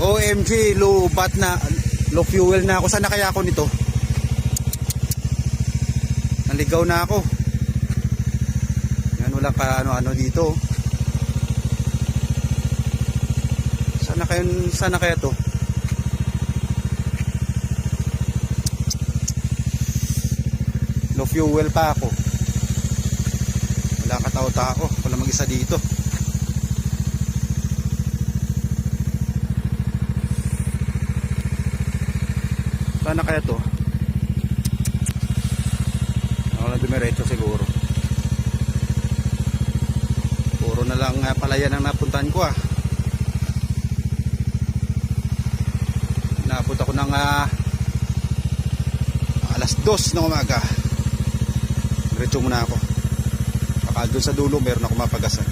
OMG, low fuel na ako. Sana kaya ako nito? Naligaw na ako. Yan, wala ka ano dito. Sana kaya to? Low fuel pa ako. Wala katao-tao. Wala mag-isa dito. Sana kaya to? Ako na dumiretso siguro. Puro na lang palayan ang napuntahan ko ah. Napunta ko ng alas 2 ng umaga. Diretso muna ako. Baka doon sa dulo meron ako mapagasan.